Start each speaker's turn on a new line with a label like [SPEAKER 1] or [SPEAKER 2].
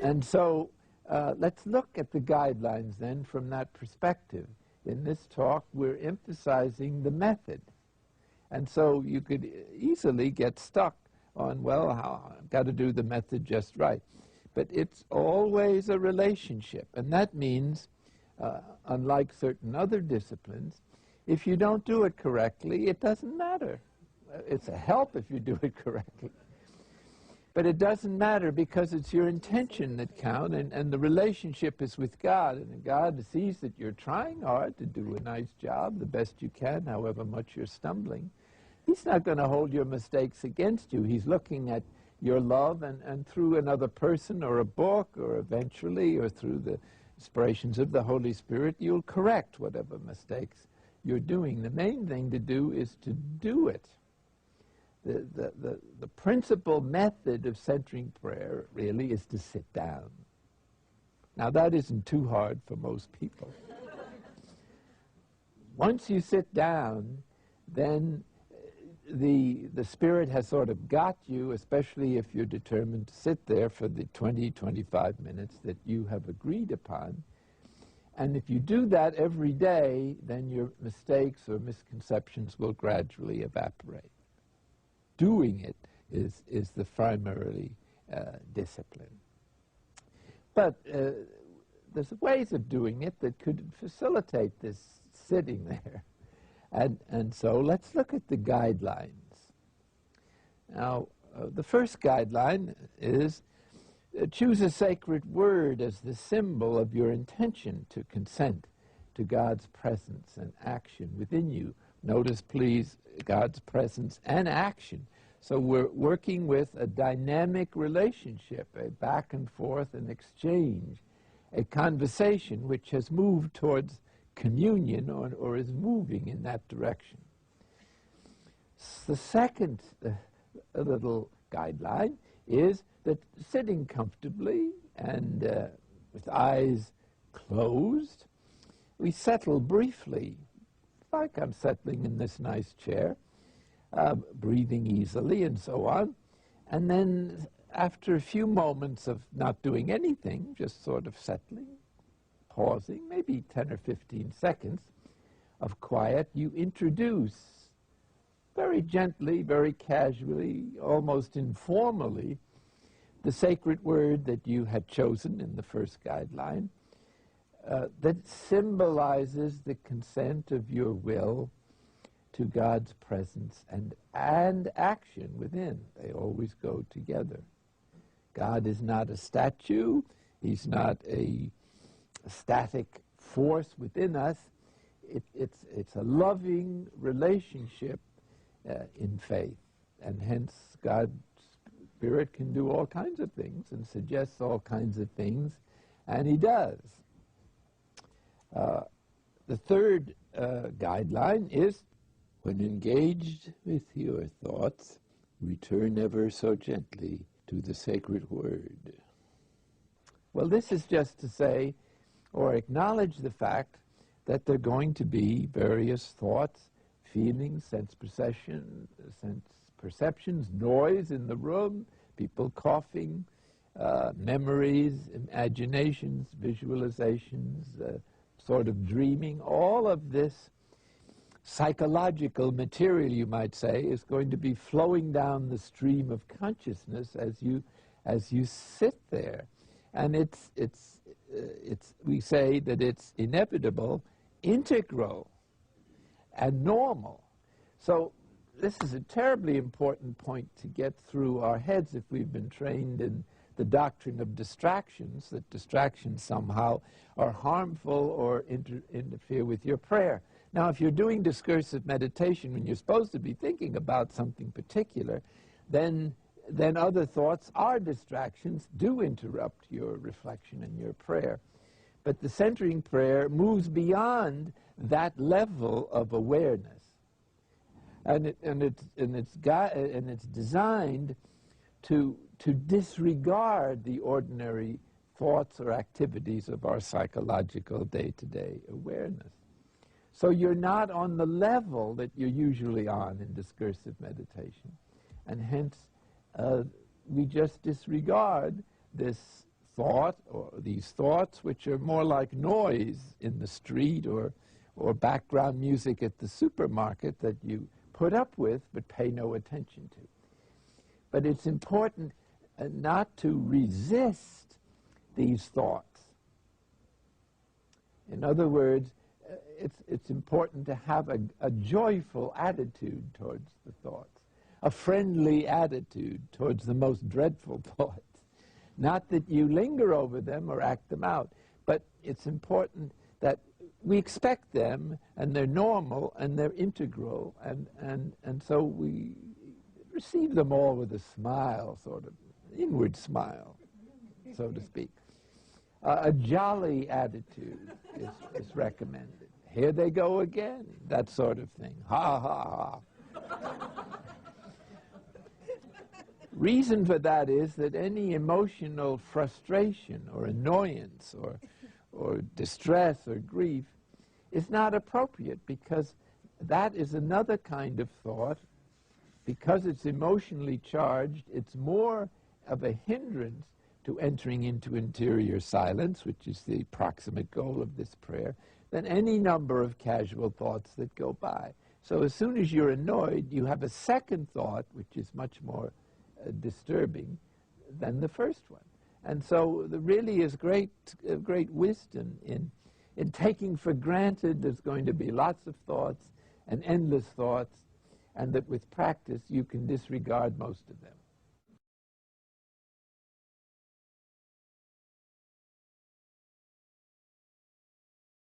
[SPEAKER 1] And so let's look at the guidelines then from that perspective. In this talk, we're emphasizing the method. And so you could easily get stuck on, well, I've got to do the method just right. But it's always a relationship. And that means, unlike certain other disciplines, if you don't do it correctly, it doesn't matter. It's a help if you do it correctly. But it doesn't matter because it's your intention that counts, and the relationship is with God. And God sees that you're trying hard to do a nice job, the best you can, however much you're stumbling. He's not going to hold your mistakes against you. He's looking at your love, and through another person or a book or eventually or through the inspirations of the Holy Spirit, you'll correct whatever mistakes you're doing. The main thing to do is to do it. The principal method of centering prayer really is to sit down. Now that isn't too hard for most people. Once you sit down, then the Spirit has sort of got you, especially if you're determined to sit there for the 20, 25 minutes that you have agreed upon. And if you do that every day, then your mistakes or misconceptions will gradually evaporate. Doing it is the primarily discipline. But there's ways of doing it that could facilitate this sitting there. And so let's look at the guidelines. Now, the first guideline is choose a sacred word as the symbol of your intention to consent to God's presence and action within you. Notice, please, God's presence and action. So we're working with a dynamic relationship, a back and forth, an exchange, a conversation which has moved towards communion or is moving in that direction. The second little guideline is that sitting comfortably and with eyes closed, we settle briefly, like I'm settling in this nice chair, breathing easily and so on. And then after a few moments of not doing anything, just sort of settling, pausing, maybe 10 or 15 seconds of quiet, you introduce very gently, very casually, almost informally, the sacred word that you had chosen in the first guideline that symbolizes the consent of your will to God's presence and action within. They always go together. God is not a statue. He's not a static force within us. It's a loving relationship in faith, and hence God's Spirit can do all kinds of things and suggests all kinds of things, and He does. The third guideline is, when engaged with your thoughts, return ever so gently to the sacred word. Well, this is just to say, or acknowledge the fact that there are going to be various thoughts, feelings, sense perceptions, noise in the room, people coughing, memories, imaginations, visualizations, sort of dreaming. All of this psychological material, you might say, is going to be flowing down the stream of consciousness as you sit there. And we say that it's inevitable, integral, and normal. So this is a terribly important point to get through our heads if we've been trained in the doctrine of distractions, that distractions somehow are harmful or interfere with your prayer. Now, if you're doing discursive meditation when you're supposed to be thinking about something particular, then other thoughts are distractions, do interrupt your reflection and your prayer. But the centering prayer moves beyond that level of awareness. And it's designed to disregard the ordinary thoughts or activities of our psychological day-to-day awareness. So you're not on the level that you're usually on in discursive meditation. And hence, we just disregard this thought, or these thoughts, which are more like noise in the street or background music at the supermarket that you put up with but pay no attention to. But it's important not to resist these thoughts. In other words, it's important to have a joyful attitude towards the thoughts, a friendly attitude towards the most dreadful thoughts. Not that you linger over them or act them out, but it's important that we expect them, and they're normal, and they're integral, and so we receive them all with a smile, sort of inward smile, so to speak. A jolly attitude is recommended. Here they go again, that sort of thing. Ha, ha, ha. Reason for that is that any emotional frustration or annoyance or distress or grief is not appropriate, because that is another kind of thought. Because it's emotionally charged, it's more of a hindrance to entering into interior silence, which is the proximate goal of this prayer, than any number of casual thoughts that go by. So as soon as you're annoyed, you have a second thought, which is much more disturbing than the first one. And so there really is great wisdom in taking for granted there's going to be lots of thoughts and endless thoughts, and that with practice you can disregard most of them.